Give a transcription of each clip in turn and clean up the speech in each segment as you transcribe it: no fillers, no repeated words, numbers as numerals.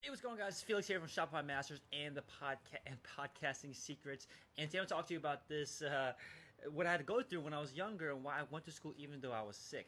Hey, what's going on, guys? It's Felix here from Shopify Masters and the podcasting secrets. And today I'm talk to you about this, what I had to go through when I was younger and why I went to school even though I was sick.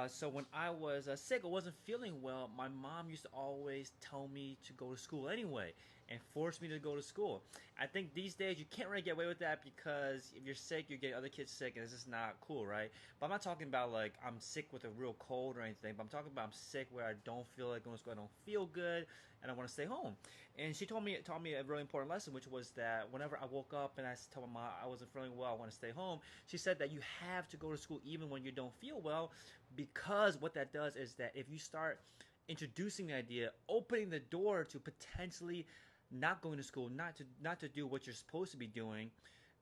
So when I was sick, I wasn't feeling well. My mom used to always tell me to go to school anyway and force me to go to school. I think these days you can't really get away with that because if you're sick, you get other kids sick, and it's just not cool, right? But I'm not talking about like I'm sick with a real cold or anything. But I'm talking about I'm sick where I don't feel like going to school, I don't feel good, and I want to stay home. And she taught me a really important lesson, which was that whenever I woke up and I told my mom I wasn't feeling well, I want to stay home. She said that you have to go to school even when you don't feel well, because what that does is that if you start introducing the idea, opening the door to potentially not going to school, not to do what you're supposed to be doing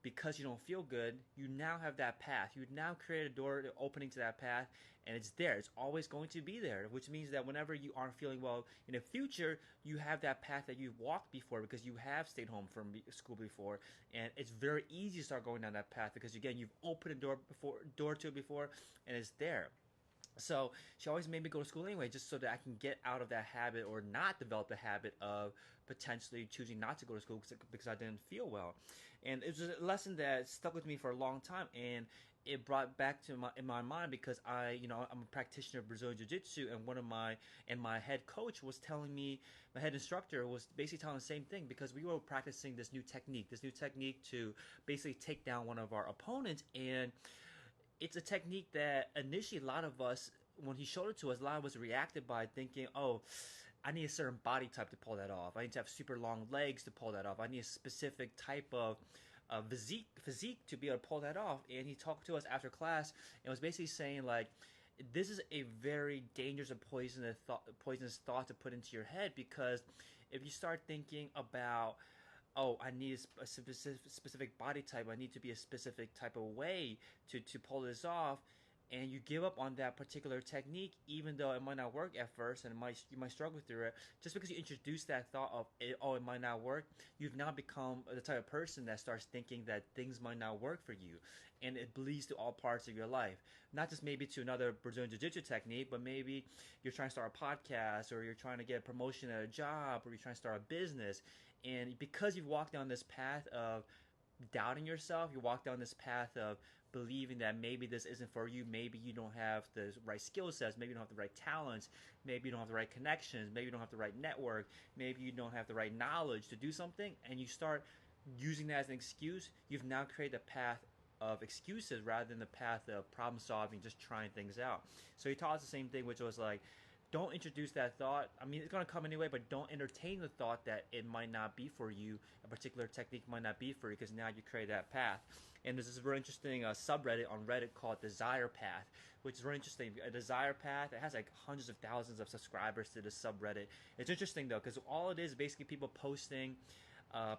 because you don't feel good, you now have that path. You now create a door opening to that path, and it's there. It's always going to be there, which means that whenever you aren't feeling well in the future, you have that path that you've walked before because you have stayed home from school before, and it's very easy to start going down that path because again, you've opened a door to it before, and it's there. So she always made me go to school anyway, just so that I can get out of that habit or not develop the habit of potentially choosing not to go to school because I didn't feel well. And it was a lesson that stuck with me for a long time, and it brought back to my in my mind because I'm a practitioner of Brazilian Jiu Jitsu, and my head coach was telling me, my head instructor was basically telling the same thing because we were practicing this new technique to basically take down one of our opponents. And it's a technique that initially a lot of us, when he showed it to us, a lot of us reacted by thinking, oh, I need a certain body type to pull that off. I need to have super long legs to pull that off. I need a specific type of physique to be able to pull that off. And he talked to us after class and was basically saying like, this is a very dangerous and poisonous thought to put into your head, because if you start thinking about, oh, I need a specific body type, I need to be a specific type of way to pull this off, and you give up on that particular technique, even though it might not work at first, and you might struggle through it, just because you introduce that thought of it might not work, you've now become the type of person that starts thinking that things might not work for you, and it bleeds to all parts of your life. Not just maybe to another Brazilian Jiu-Jitsu technique, but maybe you're trying to start a podcast, or you're trying to get a promotion at a job, or you're trying to start a business, and because you've walked down this path of doubting yourself, you walk down this path of believing that maybe this isn't for you, maybe you don't have the right skill sets, maybe you don't have the right talents, maybe you don't have the right connections, maybe you don't have the right network, maybe you don't have the right knowledge to do something, and you start using that as an excuse, you've now created a path of excuses rather than the path of problem solving, just trying things out. So he taught us the same thing, which was like, don't introduce that thought. I mean, it's going to come anyway, but don't entertain the thought that it might not be for you. A particular technique might not be for you because now you create that path. And there's this very interesting subreddit on Reddit called Desire Path, which is very interesting. A Desire Path, it has like hundreds of thousands of subscribers to this subreddit. It's interesting though, because all it is basically people posting uh,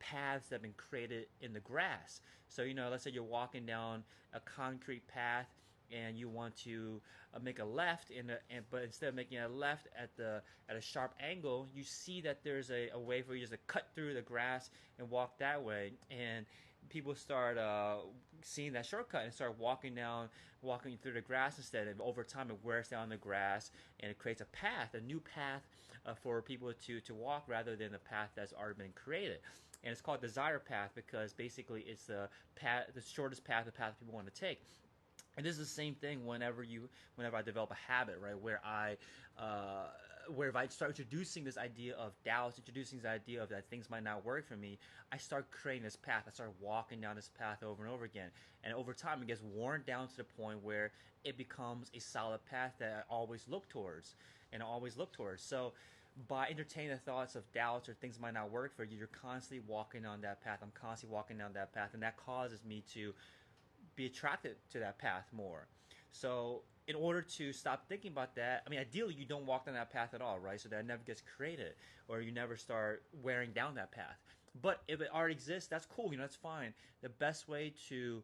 paths that have been created in the grass. So, let's say you're walking down a concrete path and you want to make a left but instead of making a left at a sharp angle, you see that there's a way for you just to cut through the grass and walk that way, and people start seeing that shortcut and start walking through the grass instead, and over time it wears down the grass and it creates a new path for people to walk rather than the path that's already been created. And it's called Desire Path because basically it's the shortest path, the path people want to take. And this is the same thing whenever I develop a habit, right? Where if I start introducing this idea of doubts, introducing this idea of that things might not work for me, I start creating this path. I start walking down this path over and over again. And over time, it gets worn down to the point where it becomes a solid path that I always look towards and I always look towards. So by entertaining the thoughts of doubts or things might not work for you, you're constantly walking on that path. I'm constantly walking down that path, and that causes me to be attracted to that path more. So in order to stop thinking about that, I mean, ideally you don't walk down that path at all, right? So that it never gets created, or you never start wearing down that path. But if it already exists, that's cool. That's fine. The best way to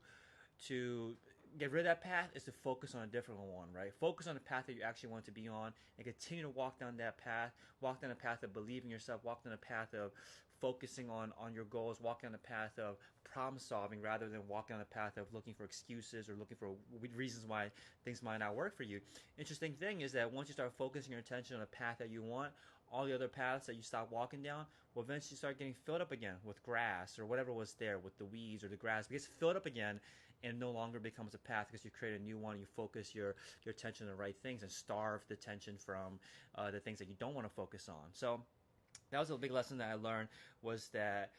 get rid of that path is to focus on a different one, right? Focus on the path that you actually want to be on and continue to walk down that path. Walk down the path of believing yourself. Walk down the path of focusing on your goals. Walk down the path of problem solving rather than walking on the path of looking for excuses or looking for reasons why things might not work for you. Interesting thing is that once you start focusing your attention on a path that you want, all the other paths that you stopped walking down will eventually start getting filled up again with grass or whatever was there, with the weeds or the grass. It gets filled up again and no longer becomes a path because you create a new one. You focus your attention on the right things and starve the attention from the things that you don't want to focus on. So that was a big lesson that I learned, was that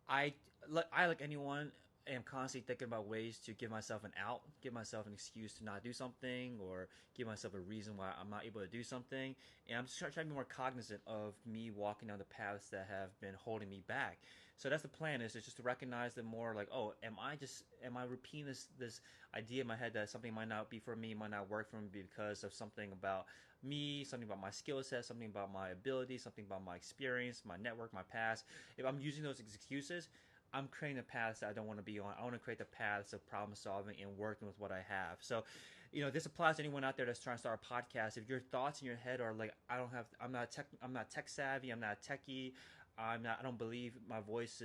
I like anyone am constantly thinking about ways to give myself an out, give myself an excuse to not do something, or give myself a reason why I'm not able to do something. And I'm just trying to be more cognizant of me walking down the paths that have been holding me back. So that's the plan, is just to recognize them more, like, oh, am I repeating this idea in my head that something might not be for me, might not work for me because of something about me, something about my skill set, something about my ability, something about my experience, my network, my past. If I'm using those excuses, I'm creating the paths that I don't want to be on. I want to create the paths of problem solving and working with what I have. So, this applies to anyone out there that's trying to start a podcast. If your thoughts in your head are like, I'm not tech savvy, I'm not techie, I don't believe my voice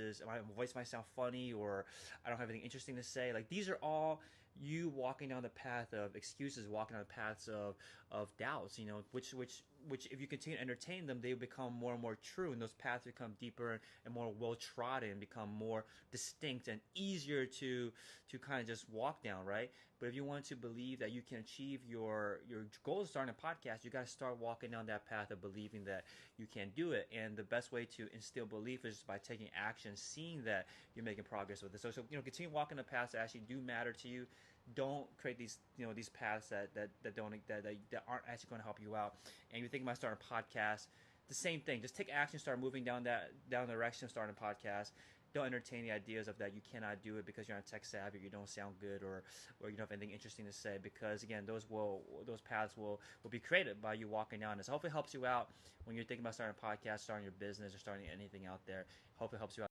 might sound funny, or I don't have anything interesting to say. Like, these are all you walking down the path of excuses, walking down the paths of doubts, which if you continue to entertain them, they become more and more true, and those paths become deeper and more well trodden, and become more distinct and easier to kind of just walk down, right? But if you want to believe that you can achieve your goal of starting a podcast, you got to start walking down that path of believing that you can do it. And the best way to instill belief is just by taking action, seeing that you're making progress with it. So continue walking the paths that actually do matter to you. Don't create these paths that aren't actually going to help you out. And you're thinking about starting a podcast, the same thing. Just take action, start moving down the direction of starting a podcast. Don't entertain the ideas of that you cannot do it because you're not tech savvy, or you don't sound good, or you don't have anything interesting to say. Because again, those paths will be created by you walking down this. I hope it helps you out when you're thinking about starting a podcast, starting your business, or starting anything out there. Hope it helps you out.